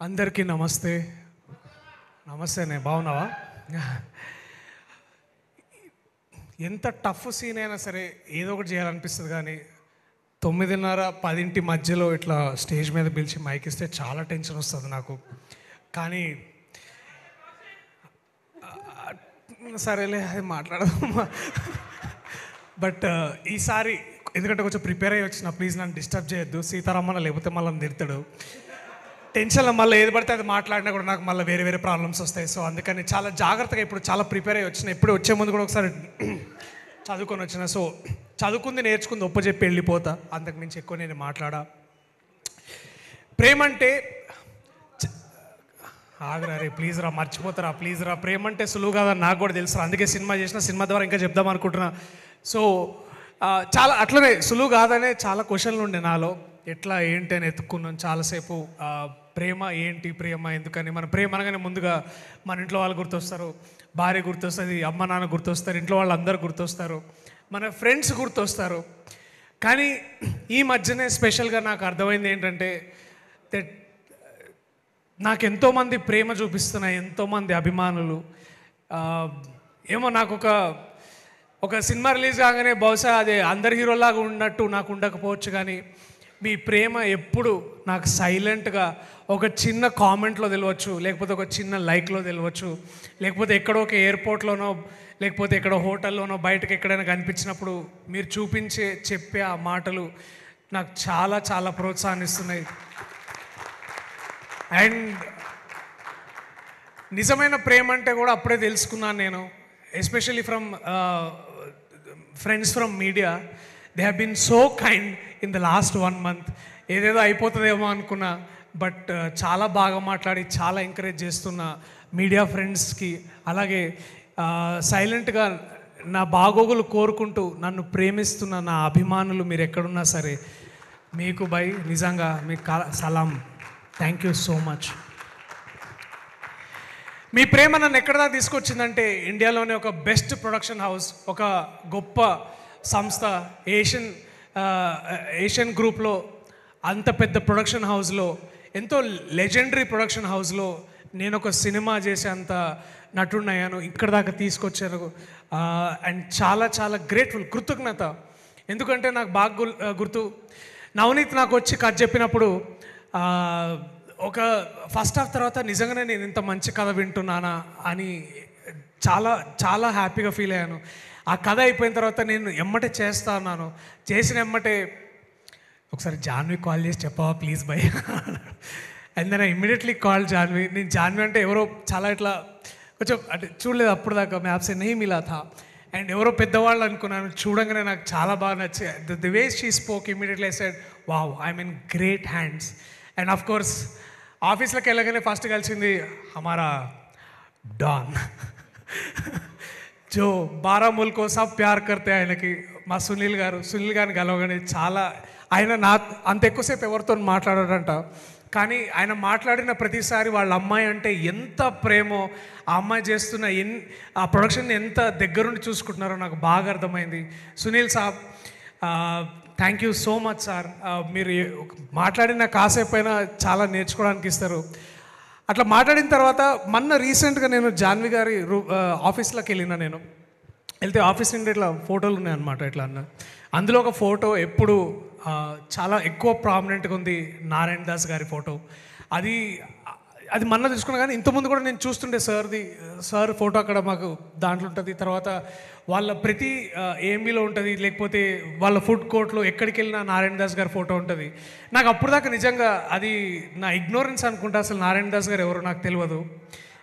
అందరికీ నమస్తే. నమస్తేనే, బాగున్నావా? ఎంత టఫ్ సీన్ అయినా సరే ఏదో ఒకటి చేయాలనిపిస్తుంది, కానీ 9:30 10 మధ్యలో ఇట్లా స్టేజ్ మీద పిలిచి మైక్ ఇస్తే చాలా టెన్షన్ వస్తుంది నాకు. కానీ సరేలే, అది మాట్లాడదాం. బట్ ఈసారి ఎందుకంటే కొంచెం ప్రిపేర్ అయ్యి వచ్చిన, ప్లీజ్ నన్ను డిస్టర్బ్ చేయొద్దు. సీతారామన్న లేకపోతే మళ్ళీ తిడతాడు. టెన్షన్లో మళ్ళీ ఏది పడితే అది మాట్లాడినా కూడా నాకు మళ్ళీ వేరే వేరే ప్రాబ్లమ్స్ వస్తాయి. సో అందుకని చాలా జాగ్రత్తగా ఇప్పుడు చాలా ప్రిపేర్ అయ్యి వచ్చిన. ఎప్పుడు వచ్చే ముందు కూడా ఒకసారి చదువుకొని వచ్చిన. సో చదువుకుంది నేర్చుకుంది ఒప్పచెప్పి వెళ్ళిపోతా, అంతకు మించి ఎక్కువ నేను మాట్లాడా. ప్రేమ అంటే ఆగరా రే, ప్లీజ్ రా, మర్చిపోతారా ప్లీజ్ రా. ప్రేమ అంటే సులువు కాదని నాకు కూడా తెలుసు, అందుకే సినిమా చేసిన. సినిమా ద్వారా ఇంకా చెప్దాం అనుకుంటున్నా. సో చాలా అట్లనే సులువు కాదనే చాలా క్వశ్చన్లు ఉండే నాలో, ఎట్లా ఏంటి అని ఎత్తుక్కున్నాను చాలాసేపు. ప్రేమ ఏంటి, ప్రేమ ఎందుకని. మన ప్రేమ అనగానే ముందుగా మన ఇంట్లో వాళ్ళు గుర్తొస్తారు, భార్య గుర్తొస్తుంది, అమ్మ నాన్న గుర్తొస్తారు, ఇంట్లో వాళ్ళు అందరు గుర్తొస్తారు, మన ఫ్రెండ్స్ గుర్తొస్తారు. కానీ ఈ మధ్యనే స్పెషల్గా నాకు అర్థమైంది ఏంటంటే, నాకు ఎంతోమంది ప్రేమ చూపిస్తున్న ఎంతోమంది అభిమానులు. ఏమో నాకు ఒక సినిమా రిలీజ్ కాగానే బహుశా అదే అందరి హీరోలాగా ఉన్నట్టు నాకు ఉండకపోవచ్చు, కానీ మీ ప్రేమ ఎప్పుడు నాకు సైలెంట్గా ఒక చిన్న కామెంట్లో తెలియవచ్చు, లేకపోతే ఒక చిన్న లైక్లో తెలియవచ్చు, లేకపోతే ఎక్కడో ఒక ఎయిర్పోర్ట్లోనో లేకపోతే ఎక్కడో హోటల్లోనో బయటకు ఎక్కడైనా కనిపించినప్పుడు మీరు చెప్పే ఆ మాటలు నాకు చాలా చాలా ప్రోత్సాహాన్నిస్తున్నాయి. అండ్ నిజమైన ప్రేమ అంటే కూడా అప్పుడే తెలుసుకున్నాను నేను, especially from friends from media. They have been so kind in the last 1 month. ఏదేదో అయిపోతుందేమో అనుకున్నా, బట్ చాలా బాగా మాట్లాడి చాలా ఎంకరేజ్ చేస్తున్న మీడియా ఫ్రెండ్స్కి, అలాగే సైలెంట్గా నా బాగోగులు కోరుకుంటూ నన్ను ప్రేమిస్తున్న నా అభిమానులు, మీరు ఎక్కడున్నా సరే మీకు బై నిజంగా మీకు సలాం. Thank you so much. మీ ప్రేమ నన్ను ఎక్కడదా తీసుకొచ్చిందంటే, ఇండియాలోనే ఒక బెస్ట్ ప్రొడక్షన్ హౌస్, ఒక గొప్ప సంస్థ, ఏషియన్ గ్రూప్లో అంత పెద్ద ప్రొడక్షన్ హౌస్లో, ఎంతో లెజెండరీ ప్రొడక్షన్ హౌస్లో నేను ఒక సినిమా చేసే అంత నటుడినయ్యాను, ఇక్కడ దాకా తీసుకొచ్చాను. అండ్ చాలా చాలా గ్రేట్ఫుల్, కృతజ్ఞత. ఎందుకంటే నాకు బాగా గుర్తు, నవనీత్ నాకు వచ్చి కథ చెప్పినప్పుడు ఒక ఫస్ట్ హాఫ్ తర్వాత నిజంగానే నేను ఇంత మంచి కథ వింటున్నానా అని చాలా చాలా హ్యాపీగా ఫీల్ అయ్యాను. ఆ కథ అయిపోయిన తర్వాత నేను ఎమ్మటే చేస్తా ఉన్నాను. చేసిన ఎమ్మటే ఒకసారి జాన్వి కాల్ చేసి చెప్పవా please bye. And then I immediately call Janhvi. నేను జాన్వి అంటే ఎవరో చాలా ఇట్లా కొంచెం అంటే చూడలేదు అప్పుడు దాకా, మ్యాప్స్ నహీ మిలా థా. అండ్ ఎవరో పెద్దవాళ్ళు అనుకున్నాను, చూడంగానే నాకు చాలా బాగా నచ్చాయి. The way she spoke, immediately I said wow, I'm in great hands. And of course ఆఫీస్లోకి వెళ్ళగానే ఫస్ట్ కలిసింది హమారా డాన్, జో 12 ముల్కో సబ్ ప్యార్ కర్తే. ఆయనకి మా సునీల్ గారిని కలవగానే చాలా, ఆయన అంత ఎక్కువసేపు ఎవరితో మాట్లాడాడంట, కానీ ఆయన మాట్లాడిన ప్రతిసారి వాళ్ళ అమ్మాయి అంటే ఎంత ప్రేమో, ఆ అమ్మాయి చేస్తున్న ఆ ప్రొడక్షన్ ఎంత దగ్గరుండి చూసుకుంటున్నారో నాకు బాగా అర్థమైంది. సునీల్ సాబ్, thank you so much sir. మీరు మాట్లాడిన కాసేపు అయినా చాలా నేర్చుకోవడానికి ఇస్తారు. అట్లా మాట్లాడిన తర్వాత మొన్న రీసెంట్గా నేను జాన్వి గారి ఆఫీస్లోకి నేను వెళ్తే ఆఫీస్ నుండి ఇట్లా ఫోటోలు ఉన్నాయన్నమాట. ఇట్లా అందులో ఒక ఫోటో ఎప్పుడు చాలా ఎక్కువ ప్రామినెంట్గా ఉంది, నారాయణ దాస్ గారి ఫోటో. అది మొన్న తీసుకున్నా, కానీ ఇంతకుముందు కూడా నేను చూస్తుండే సార్ ఫోటో అక్కడ మాకు దాంట్లో ఉంటుంది. తర్వాత వాళ్ళ ప్రతి ఏఎంబీలో ఉంటుంది, లేకపోతే వాళ్ళ ఫుడ్ కోర్ట్లో ఎక్కడికి వెళ్ళినా నారాయణ దాస్ గారి ఫోటో ఉంటుంది. నాకు అప్పుడు దాకా నిజంగా అది నా ఇగ్నోరెన్స్ అనుకుంటా, అసలు నారాయణ దాస్ గారు ఎవరో నాకు తెలియదు.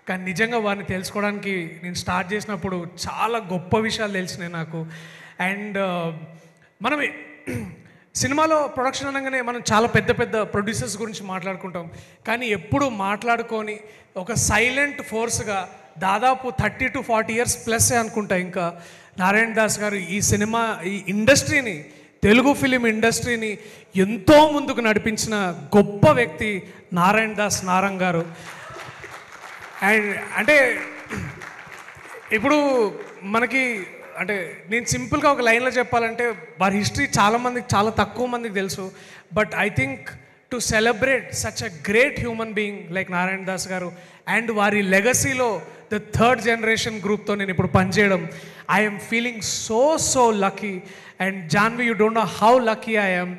కానీ నిజంగా వారిని తెలుసుకోవడానికి నేను స్టార్ట్ చేసినప్పుడు చాలా గొప్ప విషయాలు తెలిసినాయి నాకు. అండ్ మనం సినిమాలో ప్రొడక్షన్ అనగానే మనం చాలా పెద్ద పెద్ద ప్రొడ్యూసర్స్ గురించి మాట్లాడుకుంటాం, కానీ ఎప్పుడు మాట్లాడుకొని ఒక సైలెంట్ ఫోర్స్గా దాదాపు 30 to 40 years ప్లస్ అనుకుంటా ఇంకా నారాయణ దాస్ గారు ఈ ఇండస్ట్రీని, తెలుగు ఫిలిం ఇండస్ట్రీని ఎంతో ముందుకు నడిపించిన గొప్ప వ్యక్తి నారాయణ దాస్ నారంగ్ గారు. అండ్ అంటే ఇప్పుడు మనకి అంటే నేను సింపుల్గా ఒక లైన్లో చెప్పాలంటే వారి హిస్టరీ చాలా తక్కువ మందికి తెలుసు. But I think to celebrate such a great human being like Narayana Das garu and వారి లెగసీలో ద థర్డ్ జనరేషన్ గ్రూప్తో నేను ఇప్పుడు పనిచేయడం I'm feeling so lucky. And Janhvi, you don't know how lucky I am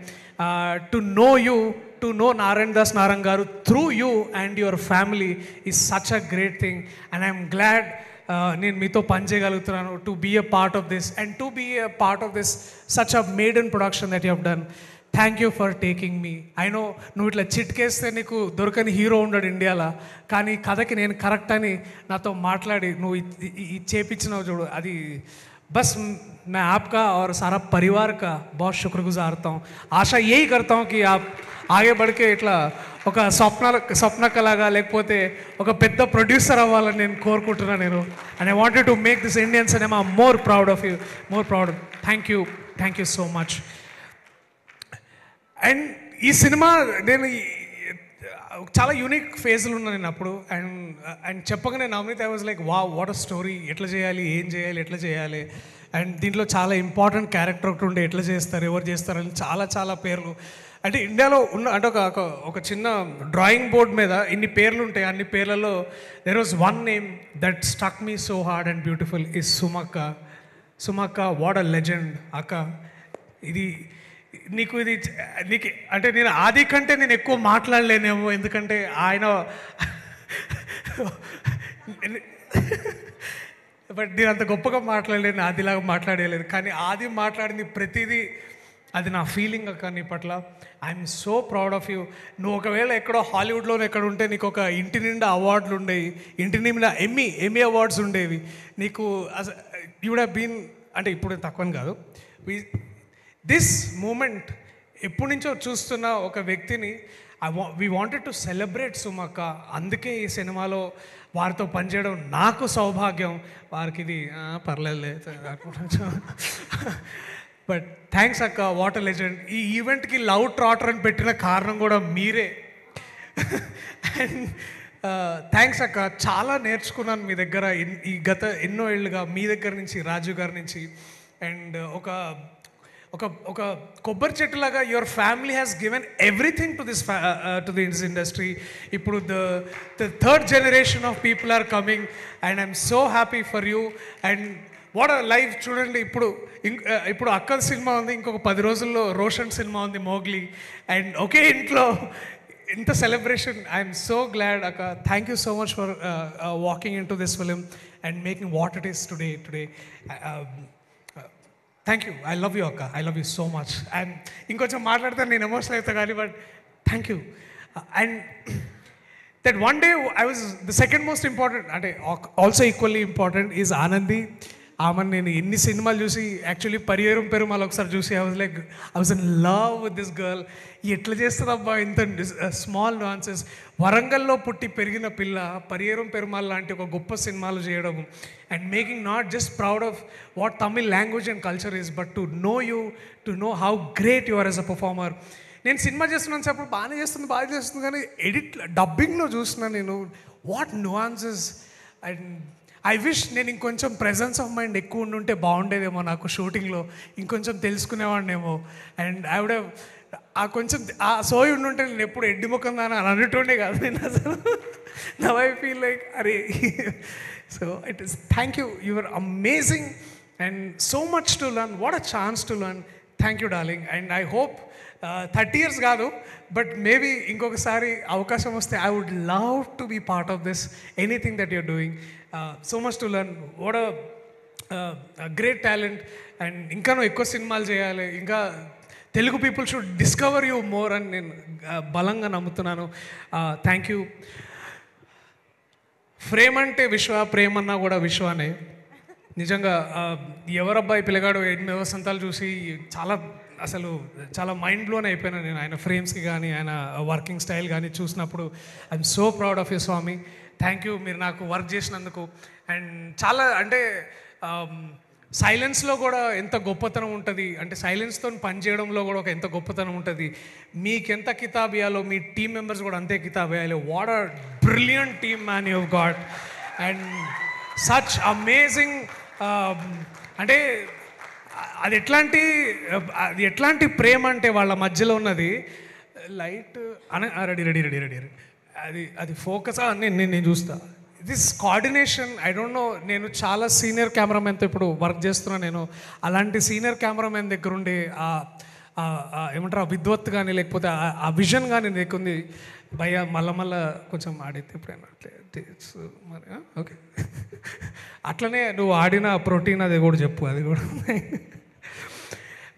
to know you, to know Narayana Das Narang garu through you and your family is such a great thing. And I'm glad నేను మీతో పనిచేయగలుగుతున్నాను to be a part of this and to be a part of this such a maiden production that you have done. Thank you for taking me. I know నువ్వు ఇట్లా చిట్కేస్తే నీకు దొరకని hero ఉండడు ఇండియాలో, కానీ కథకి నేను కరెక్ట్ అని నాతో మాట్లాడి నువ్వు ఇది చేపించినావు చూడు, అది बस मैं आपका और सारा परिवार का बहुत शुक्रगुजार हूँ. आशा यही करता हूँ कि आप आगे बढ़ के इट्ला ఒక స్వప్న కళగా లేకపోతే ఒక పెద్ద ప్రొడ్యూసర్ అవ్వాలని నేను కోరుకుంటున్నాను నేను. And I wanted to make this Indian cinema more proud of you, more proud. Thank you so much. And ఈ సినిమా నేను చాలా యూనిక్ ఫేజ్లో ఉన్నాను నేను అప్పుడు. అండ్ చెప్పగానే Navaneeth I was like what a story, ఎట్లా చేయాలి, ఏం చేయాలి, ఎట్లా చేయాలి. అండ్ దీంట్లో చాలా ఇంపార్టెంట్ క్యారెక్టర్ ఒకటి ఉండే, ఎట్లా చేస్తారు, ఎవరు చేస్తారని చాలా పేర్లు. అంటే ఇండియాలో ఉన్న అంటే ఒక చిన్న డ్రాయింగ్ బోర్డ్ మీద ఇన్ని పేర్లు ఉంటాయి, అన్ని పేర్లలో there was one name that stuck me so hard and beautiful is సుమక్క. వాట్ అ లెజెండ్ అక్క. ఇది నీకు అంటే నేను ఆది కంటే నేను ఎక్కువ మాట్లాడలేనేమో, ఎందుకంటే ఆయన బట్ నేను అంత గొప్పగా మాట్లాడలేను, ఆదిలాగా మాట్లాడలేదు. కానీ ఆది మాట్లాడింది ప్రతిదీ అది నా ఫీలింగ్ అక్క నీ పట్ల. I'm so proud of you. నువ్వు ఒకవేళ ఎక్కడో హాలీవుడ్లోనే ఎక్కడ ఉంటే నీకు ఒక ఇంటి నిండా అవార్డులు ఉండేవి, ఇంటి నిండా ఎమ్మీ అవార్డ్స్ ఉండేవి నీకు. యూ వుడ్ హ్యావ్ బీన్, అంటే ఇప్పుడు తక్కువని కాదు, దిస్ మూమెంట్ ఎప్పటి నుంచో చూస్తున్న ఒక వ్యక్తిని వీ వాంటెడ్ టు సెలబ్రేట్ సుమక్క. అందుకే ఈ సినిమాలో వారితో పనిచేయడం నాకు సౌభాగ్యం. వారికి ఇది పర్లేదులే, బట్ థ్యాంక్స్ అక్క, వాట్ ఎ లెజెండ్. ఈ ఈవెంట్కి లవ్ ట్రాటర్ అని పెట్టిన కారణం కూడా మీరే. అండ్ థ్యాంక్స్ అక్క, చాలా నేర్చుకున్నాను మీ దగ్గర ఈ గత ఎన్నో ఏళ్ళుగా, మీ దగ్గర నుంచి, రాజు గారి నుంచి. అండ్ ఒక కొబ్బరి చెట్టులాగా your family has given everything to this industry. ఇప్పుడు the third generation of people are coming and I'm so happy for you. And what a life. చూడండి, ఇప్పుడు అక్కల సినిమా ఉంది, ఇంకొక 10 రోజుల్లో రోషన్ సినిమా ఉంది, మోగ్లీ. అండ్ ఒకే ఇంట్లో ఇంత సెలబ్రేషన్. ఐఎమ్ సో గ్లాడ్ అక్క. Thank you so much for walking in to this film and making what it is today. Thank you. I love you అక్క, I love you so much. And ఇంకొంచెం మాట్లాడితే నేను emotional అవుతా కానీ, but thank you. And that one day I was the second most important, అంటే also equally important is Anandi. ఆమెను నేను ఎన్ని సినిమాలు చూసి, యాక్చువల్లీ పరియేరం పెరుమాల్ ఒకసారి చూసి I was in love with this girl. ఎట్లా చేస్తుంది అబ్బా ఇంత స్మాల్ నాన్సెస్. వరంగల్లో పుట్టి పెరిగిన పిల్ల పరియేరం పెరుమాల్ లాంటి ఒక గొప్ప సినిమాలు చేయడం and making not just proud of what Tamil language and culture is, but to know you, to know how great you are as a performer. నేను సినిమా చేస్తున్నాను అప్పుడు బాగా చేస్తుంది కానీ డబ్బింగ్లో చూసిన నేను what nuances. And I wish నేను ఇంకొంచెం ప్రెజెన్స్ ఆఫ్ మైండ్ ఎక్కువ ఉండుంటే బాగుండేదేమో, నాకు షూటింగ్లో ఇంకొంచెం తెలుసుకునేవాడినేమో. అండ్ ఐ వుడ్ హ్యావ్ కొంచెం ఆ సోయి ఉండుంటే నేను ఎప్పుడు ఎడ్డి ముఖం దాని అని అనుంటుండే కాదు నేను అసలు. నవ్ ఐ ఫీల్ లైక్ అరే. So it is thank you, you are amazing and so much to learn. What a chance to learn. Thank you darling. And I hope 30 years కాదు, బట్ మేబీ ఇంకొకసారి అవకాశం వస్తే I would love to be part of this anything that you're doing. So much to learn. What a great talent. And ఇంకా నువ్వు ఎక్కువ సినిమాలు చేయాలి, ఇంకా Telugu people should discover you more అని నేను బలంగా నమ్ముతున్నాను. Thank you. ఫ్రేమ్ అంటే విశ్వ, ప్రేమన్నా కూడా విశ్వానే. నిజంగా ఎవరబ్బాయి పిల్లగాడు 8 వసంతాలు చూసి చాలా మైండ్ బ్లోన్ అయిపోయినా నేను ఆయన ఫ్రేమ్స్కి కానీ ఆయన వర్కింగ్ స్టైల్ కానీ చూసినప్పుడు. I'm so proud of you Swami. Thank you మీరు నాకు వర్క్ చేసినందుకు. అండ్ చాలా అంటే సైలెన్స్లో కూడా ఎంత గొప్పతనం ఉంటుంది, అంటే సైలెన్స్తో పనిచేయడంలో కూడా ఒక ఎంత గొప్పతనం ఉంటుంది. మీకెంత కితాబియాలో మీ టీం మెంబర్స్ కూడా అంతే కితాబియాలో. What a brilliant team man you got. And such amazing. అంటే అది ఎట్లాంటి ప్రేమ అంటే వాళ్ళ మధ్యలో ఉన్నది. లైట్ అని రెడీ రెడీ రెడీ రెడీ అది అది ఫోకస్ నేను చూస్తా. This coordination I don't know. నేను చాలా సీనియర్ కెమెరామెన్తో ఇప్పుడు వర్క్ చేస్తున్నా. నేను అలాంటి సీనియర్ కెమెరామెన్ దగ్గర ఉండే ఏమంటారు ఆ విద్వత్ కానీ లేకపోతే ఆ విజన్ కానీ నీకుంది భయ్యా. మళ్ళా కొంచెం ఆడితే ఎప్పుడైనా మరి ఓకే. అట్లనే నువ్వు ఆడిన ప్రోటీన్ అది కూడా చెప్పు. అది కూడా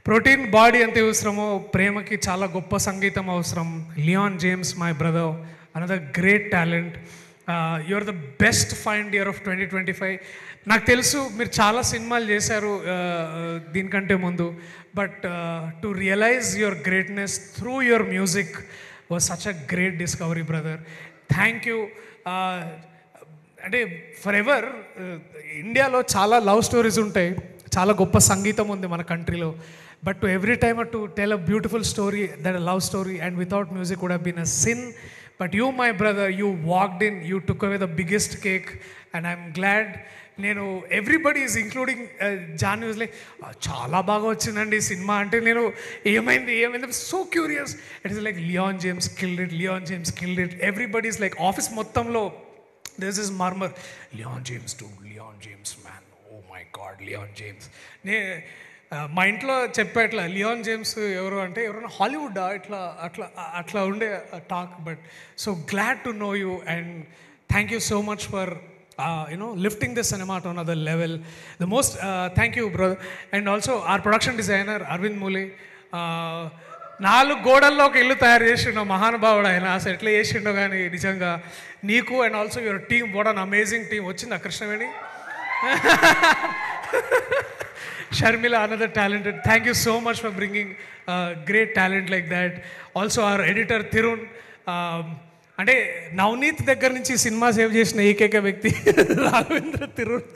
ప్రోటీన్ బాడీ ఎంత అవసరమో ప్రేమకి చాలా గొప్ప సంగీతం అవసరం. Leon James my brother, another great talent. You are the best find year of 2025. నాకు తెలుసు మీరు చాలా సినిమాలు చేశారు దీనికంటే ముందు, but to realise your greatness through your music was such a great discovery brother. Thank you. అంటే ఫర్ ఎవర్ ఇండియాలో చాలా లవ్ స్టోరీస్ ఉంటాయి, చాలా గొప్ప సంగీతం ఉంది మన కంట్రీలో, but to every time to tell a beautiful story that a love story and without music would have been a sin. But you my brother, you walked in, you took away the biggest cake and I'm glad. నేను everybody is including John use like చాలా బాగా వచ్చిందండి సినిమా అంటే నేను ఏమైంది so curious. It is like Leon James killed it, Leon James killed it. Everybody is like office మొత్తంలో this is murmur, Leon James to Leon James man, oh my God Leon James. మా ఇంట్లో చెప్పేట్లా లియాన్ జేమ్స్ ఎవరు అంటే ఎవరైనా హాలీవుడ్ ఇట్లా అట్లా అట్లా ఉండే talk. But so glad to know you and thank you so much for lifting the cinema to another level. The most thank you brother. And also our production designer Arvind Mule, 4 గోడల్లో ఒక ఇల్లు తయారు చేసిండు మహానుభావుడు ఆయన. అసలు ఎట్లా చేసిండో కానీ నిజంగా నీకు and also your team, what an amazing team. వచ్చిందా Krishnaveni? Sharmila, another talented. Thank you so much for bringing great talent like that. Also our editor Thirun, అంటే నవనీత్ దగ్గర నుంచి సినిమా సేవ్ చేసిన ఏకైక వ్యక్తి Raghavendra Thirun.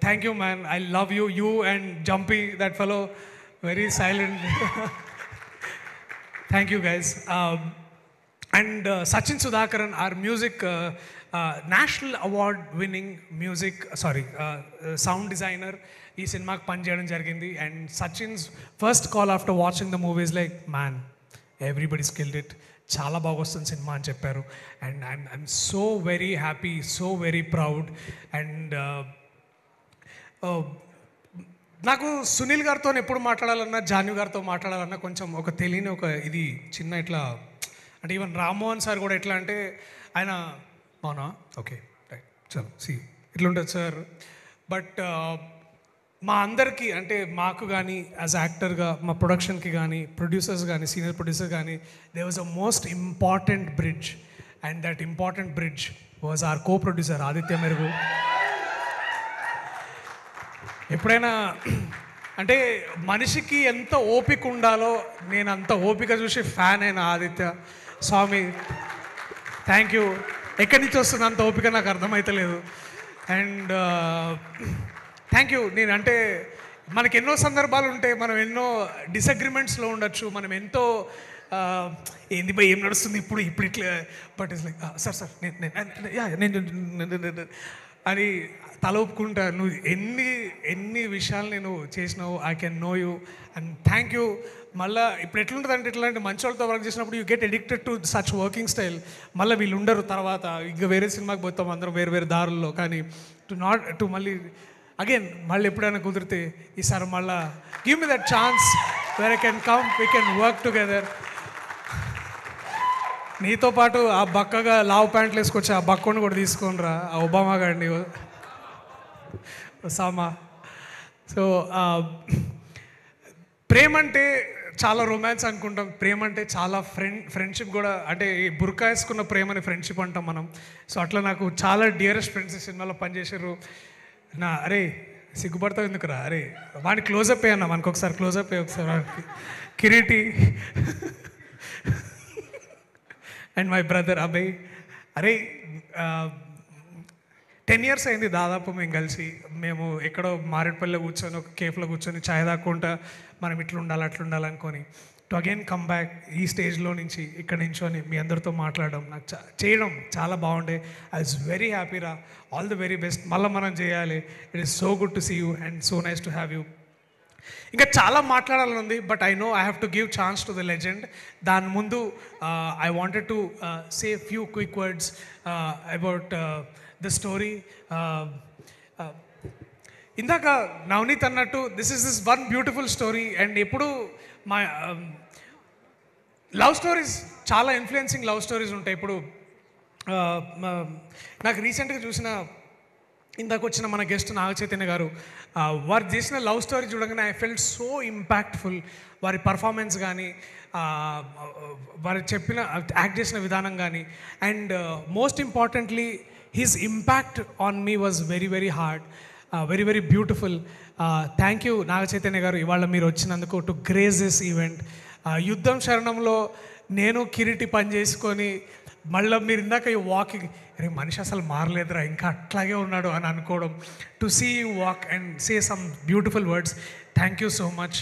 Thank you man, I love you. You and Jumpy, that fellow very silent. Thank you guys. And Sachin Sudhakaran, our music national award winning music sound designer, ఈ సినిమాకి పనిచేయడం జరిగింది. And Sachin's first call after watching the movies like man everybody skilled it, చాలా బాగా వస్తుంది సినిమా అని చెప్పారు. And I'm so very happy, so very proud. And నాకు సునీల్ గారితో ఎప్పుడు మాట్లాడాలన్నా, జాన్వి గారితో మాట్లాడాలన్నా కొంచెం ఒక తెలియని ఒక ఇది చిన్న ఇట్లా, అంటే ఈవెన్ రామ్మోహన్ సార్ కూడా ఎట్లా అంటే ఆయన అవునా ఓకే రైట్ చలో సి ఇట్లుంటుంది సార్. బట్ మా అందరికీ అంటే మాకు కానీ యాజ్ యాక్టర్గా మా ప్రొడక్షన్కి కానీ ప్రొడ్యూసర్స్ కానీ సీనియర్ ప్రొడ్యూసర్ కానీ they was a most important bridge. And that important bridge was our co producer Aditya మెరుగు. ఎప్పుడైనా అంటే మనిషికి ఎంత ఓపిక ఉండాలో నేను అంత ఓపిక చూసి ఫ్యాన్ అయిన ఆదిత్య స్వామి. Thank you. ఎక్కడి నుంచి వస్తుంది అంత ఓపిక నాకు అర్థమవుతలేదు. And thank you. నేనంటే మనకి ఎన్నో సందర్భాలు ఉంటాయి, మనం ఎన్నో డిసగ్రిమెంట్స్లో ఉండొచ్చు, మనం ఎంతో ఏంది బై ఏం నడుస్తుంది ఇప్పుడు ఇట్లా, బట్ ఇట్స్ లైక్ సార్ నేను అని తల ఒప్పుకుంటా. నువ్వు ఎన్ని విషయాలు నేను చేసినావు, I can know you and thank you. మళ్ళీ ఇప్పుడు ఎట్లుంటుంది అంటే ఇట్లాంటి మంచి వాళ్ళతో వర్క్ చేసినప్పుడు you get addicted to such working style. మళ్ళీ వీళ్ళు ఉండరు, తర్వాత ఇంకా వేరే సినిమాకి పోతాం అందరం వేరు వేరే దారుల్లో. కానీ టు మళ్ళీ అగైన్ మళ్ళీ ఎప్పుడైనా కుదిరితే ఈసారి మళ్ళా give me that chance where I can come, we can work together. నీతో పాటు ఆ బక్కగా లావ్ ప్యాంట్లు వేసుకొచ్చి ఆ బక్కని కూడా తీసుకొని రా, ఆ ఒబామా గారిని సామా. సో ప్రేమ అంటే చాలా రొమాన్స్ అనుకుంటాం, ప్రేమ అంటే చాలా ఫ్రెండ్షిప్ కూడా, అంటే బుర్కా వేసుకున్న ప్రేమని ఫ్రెండ్షిప్ అంటాం మనం. సో అట్లా నాకు చాలా డియరెస్ట్ ఫ్రెండ్స్ ఈ సినిమాలో పనిచేసారు. అరే సిగ్గుపడతావు ఎందుకురా, అరే వాడిని క్లోజప్ అయ్యన్నా, మనకు ఒకసారి క్లోజప్ అయ్యి ఒకసారి వాడికి Kireeti and my brother Abhay. అరే 10 years అయింది దాదాపు మేము కలిసి. మేము ఎక్కడో మారేడుపల్లిలో కూర్చొని ఒక కేఫ్లో కూర్చొని ఛాయ్ తాక్కుంటా మనం ఇట్లా ఉండాలి అట్లా ఉండాలనుకొని టు అగైన్ కమ్ బ్యాక్ ఈ స్టేజ్లో నుంచి ఇక్కడ నించొని మీ అందరితో మాట్లాడడం నాకు చేయడం చాలా బాగుండే. ఐ వాజ్ వెరీ హ్యాపీ రా. All the very best. మళ్ళీ మనం చేయాలి. It is so good to see you and so nice to have you. ఇంకా చాలా మాట్లాడాలని ఉంది, but I know I have to give chance to the legend. దాని ముందు I wanted to say few quick words about the story. ఇందాక నవనీత్ అన్నట్టు this one beautiful story. And ఎప్పుడు మా లవ్ స్టోరీస్ చాలా ఇన్ఫ్లుయెన్సింగ్ లవ్ స్టోరీస్ ఉంటాయి. ఇప్పుడు నాకు రీసెంట్గా చూసిన ఇందాక వచ్చిన మన గెస్ట్ నాగ చైతన్య గారు, వారు చేసిన లవ్ స్టోరీ చూడగానే ఐ ఫెల్ట్ సో ఇంపాక్ట్ఫుల్. వారి పర్ఫార్మెన్స్ కానీ, వారు చెప్పిన యాక్ట్ చేసిన విధానం కానీ, and most importantly his impact on me was very very hard, very very beautiful. Thank you Naga Chaitanya గారు, ఇవాళ మీరు వచ్చినందుకు టు గ్రేస్ దిస్ ఈవెంట్. యుద్ధం శరణంలో నేను కిరీటి పని చేసుకొని మళ్ళీ మీరు ఇందాక ఈ వాకింగ్, అరే మనిషి అసలు మారలేదురా, ఇంకా అట్లాగే ఉన్నాడు అని అనుకోవడం, to see you walk and say some beautiful words. Thank you so much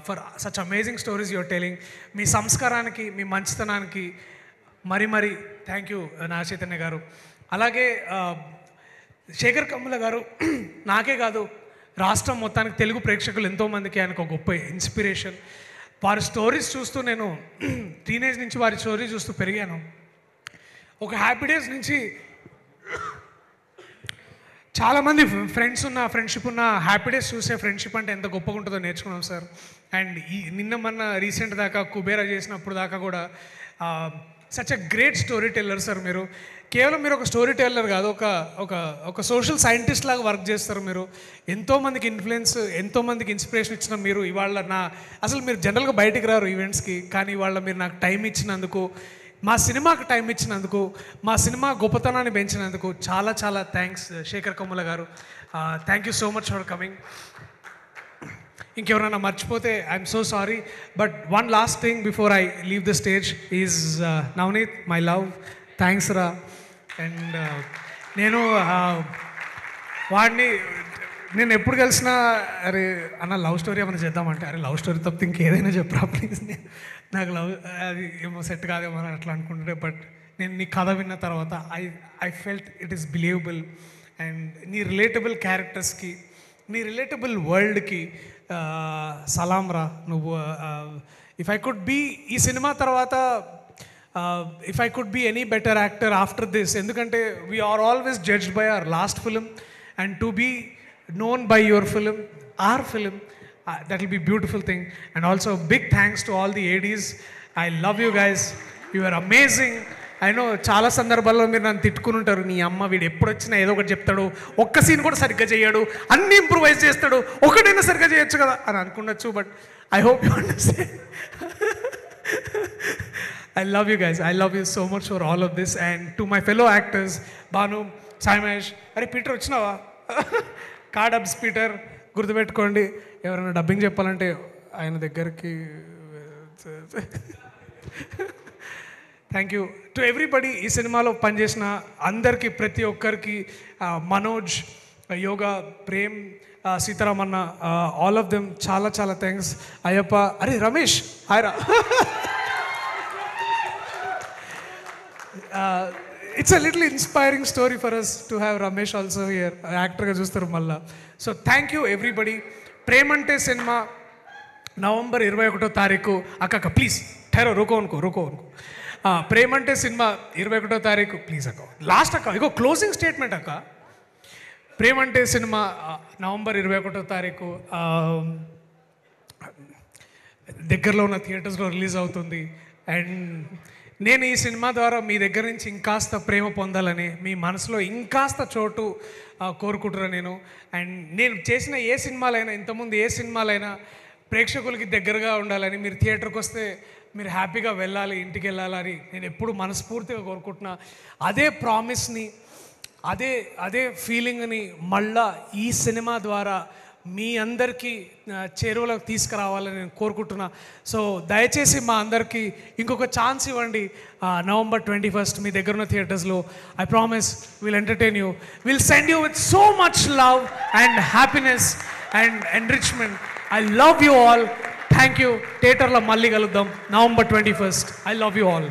for such amazing stories your telling. మీ సంస్కారానికి, మీ మంచితనానికి మరి మరి థ్యాంక్ యూ నాగ చైతన్య గారు. అలాగే శేఖర్ కమ్ముల గారు నాకే కాదు, రాష్ట్రం మొత్తానికి తెలుగు ప్రేక్షకులు ఎంతోమందికి ఆయనకు ఒక గొప్ప ఇన్స్పిరేషన్. వారి స్టోరీస్ చూస్తూ నేను టీనేజ్ నుంచి వారి స్టోరీ చూస్తూ పెరిగాను. ఒక హ్యాపీ డేస్ నుంచి చాలామంది ఫ్రెండ్షిప్ ఉన్న హ్యాపీ డేస్ చూసే ఫ్రెండ్షిప్ అంటే ఎంత గొప్పగా ఉంటుందో నేర్చుకున్నాం సార్. అండ్ నిన్న మొన్న రీసెంట్ దాకా కుబేరా చేసినప్పుడు దాకా కూడా such a great story teller sir. మీరు కేవలం మీరు ఒక స్టోరీ టెల్లర్ కాదు, ఒక సోషల్ సైంటిస్ట్ లాగా వర్క్ చేస్తారు మీరు. ఎంతోమందికి ఇన్ఫ్లుయెన్స్, ఎంతోమందికి ఇన్స్పిరేషన్ ఇచ్చిన మీరు ఇవాళ అసలు మీరు జనరల్గా బయటికి రారు ఈవెంట్స్కి, కానీ ఇవాళ మీరు నాకు టైం ఇచ్చినందుకు, మా సినిమాకి టైం ఇచ్చినందుకు, మా సినిమా గొప్పతనాన్ని పెంచినందుకు చాలా చాలా thanks Sekhar Kammula garu. Thank you so much for coming. ఇంకెవరైనా మర్చిపోతే I'm so sorry. But one last thing before I leave the stage is Navaneeth, my love, thanks రా. అండ్ నేను వాడిని ఎప్పుడు కలిసినా అరే అన్న లవ్ స్టోరీ ఏమైనా చేద్దామంటే, అరే లవ్ స్టోరీ తప్పితే ఇంకేదైనా చెప్పరా ప్లీజ్, నాకు లవ్ అది ఏమో సెట్ కాదేమో అని అట్లా అనుకుంటుంటే, బట్ నేను నీ కథ విన్న తర్వాత I felt it is believable. And నీ రిలేటబుల్ క్యారెక్టర్స్కి, నీ రిలేటబుల్ వరల్డ్కి సలాం రా. నువ్వు ఇఫ్ ఐ కుడ్ బీ ఈ సినిమా తర్వాత, if I could be any better actor after this, ఎందుకంటే we're always judged by our last film, and to be known by your film, our film, that will be beautiful thing. And also big thanks to all the ADs. I love you guys, you are amazing. I know చాలా సందర్భాల్లో మీరు నన్ను తిట్టుకుని ఉంటారు, నీ అమ్మ వీడు ఎప్పుడు వచ్చినా ఏదో ఒకటి చెప్తాడు, ఒక్క సీన్ కూడా సరిగ్గా చేయడు, అన్ని ఇంప్రూవైజ్ చేస్తాడు, ఒకటైనా సరిగ్గా చేయొచ్చు కదా అని అనుకున్నచ్చు. But I hope you understand. I love you guys, I love you so much for all of this. And to my fellow actors, Banu, Sai Mahesh, అరే పీటర్ వచ్చినావా, డబ్స్ పీటర్, గుర్తుపెట్టుకోండి. ఎవరైనా డబ్బింగ్ చెప్పాలంటే ఆయన దగ్గరికి. Thank you to everybody. ఈ సినిమాలో పనిచేసిన అందరికీ, ప్రతి ఒక్కరికి, మనోజ్, యోగా, ప్రేమ్, సీతారామన్న, ఆల్ ఆఫ్ దెమ్ చాలా చాలా థ్యాంక్స్. అయ్యప్ప, అరే Ramesh హాయ్రా. It's a little inspiring story for us to have Ramesh also here. Actor ga chustaru malla. So thank you everybody. Premante cinema November 21వ తారీఖు. అక్క ప్లీజ్ ఠెరో రుకో అనుకో. ప్రేమంటే సినిమా 21వ తారీఖు ప్లీజ్ అక్క. లాస్ట్ అక్క ఇగో క్లోజింగ్ స్టేట్మెంట్ అక్క. ప్రేమంటే సినిమా నవంబర్ 21వ తారీఖు దగ్గరలో ఉన్న థియేటర్స్లో రిలీజ్ అవుతుంది. అండ్ నేను ఈ సినిమా ద్వారా మీ దగ్గర నుంచి ఇంకాస్త ప్రేమ పొందాలని, మీ మనసులో ఇంకాస్త చోటు కోరుకుంటున్నాను నేను. అండ్ నేను చేసిన ఏ సినిమాలైనా, ఇంతకుముందు ఏ సినిమాలైనా ప్రేక్షకులకి దగ్గరగా ఉండాలని, మీరు థియేటర్కి వస్తే మీరు హ్యాపీగా వెళ్ళాలి, ఇంటికి వెళ్ళాలని నేను ఎప్పుడు మనస్ఫూర్తిగా కోరుకుంటున్నా. అదే ప్రామిస్ని, అదే ఫీలింగ్ని మళ్ళా ఈ సినిమా ద్వారా మీ అందరికీ చేరువలోకి తీసుకురావాలని నేను కోరుకుంటున్నా. సో దయచేసి మా అందరికీ ఇంకొక ఛాన్స్ ఇవ్వండి. November 21st మీ దగ్గర ఉన్న థియేటర్స్లో. I promise will entertain you, will send you with so much love and happiness and enrichment. I love you all. Thank you. థియేటర్లో మళ్ళీ కలుద్దాం November 21st. I love you all.